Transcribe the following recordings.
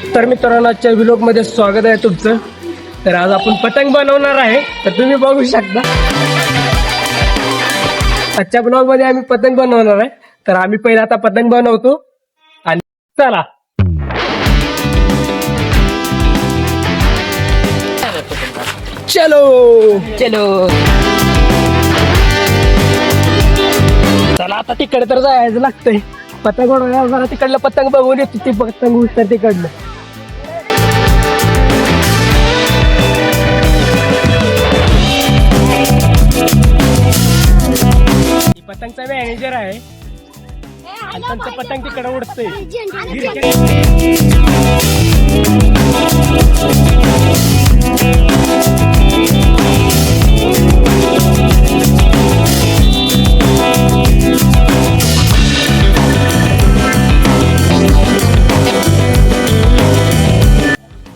तर मित्रांनो आजच्या व्लॉगमध्ये स्वागत आहे तुमचं. तर आज आपण पतंग बनवणार आहे, तर तुम्ही बघू शकता. आजच्या ब्लॉगमध्ये आम्ही पतंग बनवणार आहे. तर आम्ही पहिले आता पतंग बनवतो आणि चला. चलो चलो चला आता तिकडे तर जायचं लागतंय. पतंग उडवायला तिकडलं पतंग बघून येतो. ती पतंग उडतं तिकडलं. पतंगचा मॅनेजर आहे आणि त्यांचं पतंग तिकडे उडतंय.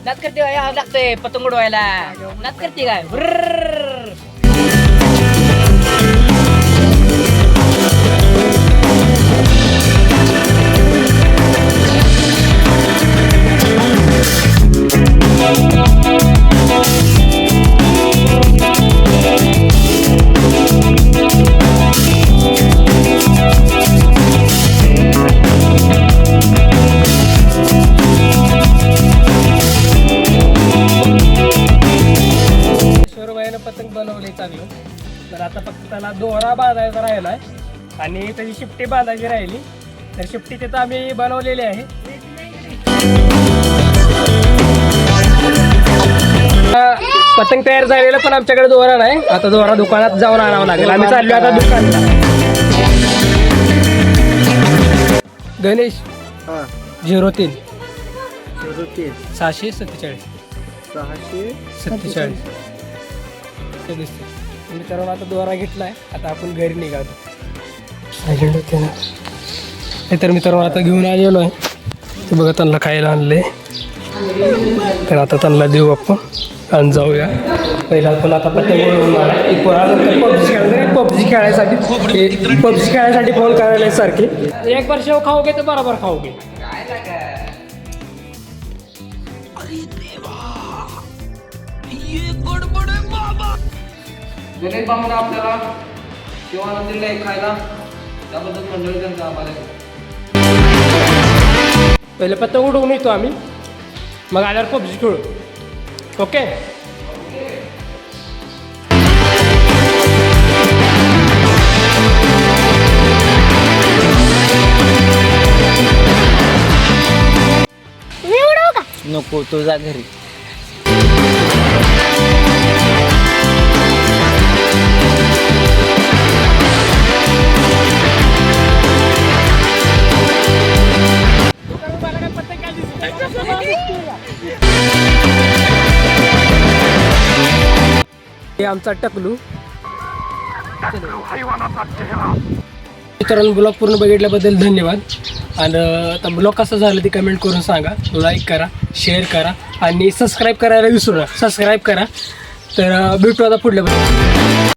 नाच करते लागतंय पतंग उडवायला. नाच करते काय पतंग बनवले चांगलं. तर आता फक्त त्याला दोरा बांधायचा राहिलाय आणि त्याची शिफ्टी बांधायची राहिली. तर शिफ्टी तिथं आम्ही बनवलेली आहे. पतंग तयार झालेला पण आमच्याकडे दोरा नाही. आता दोरा दुकानात जाऊन आणावं लागेल. आम्ही चाललो आता दुकानात. गणेश 03 647 मित्रांनो आता दोरा घेतलाय. आता आपण घरी निघालो. सायलेंट होते ना. तर मित्रांनो आता घेऊन आलेलो आहे. ते बघा त्यांना खायला आणले. तर आता त्यांना देऊ आपण आणि जाऊया. पहिला आपण आता पतंग पबजी खेळायसाठी फोन करायला सारखे. एक वर्ष खाओगे तर बरोबर खाओगे. गणेश बाबांना आपल्याला शिवानंद दिले खायला, त्याबद्दल मंडळी त्यांचा आभार आहे. पहिले पतंग उडवून येतो आम्ही, मग आल्यावर पबजी खेळू. ओके. नको तुझा घरी. हे आमचा टकलू. मित्रांनो ब्लॉग पूर्ण बघितल्याबद्दल धन्यवाद. आणि आता ब्लॉग कसा झाला ते कमेंट करून सांगा. लाईक करा, शेअर करा आणि सबस्क्राईब करायला विसरू नका. सबस्क्राईब करा. तर भेटू आता पुढल्या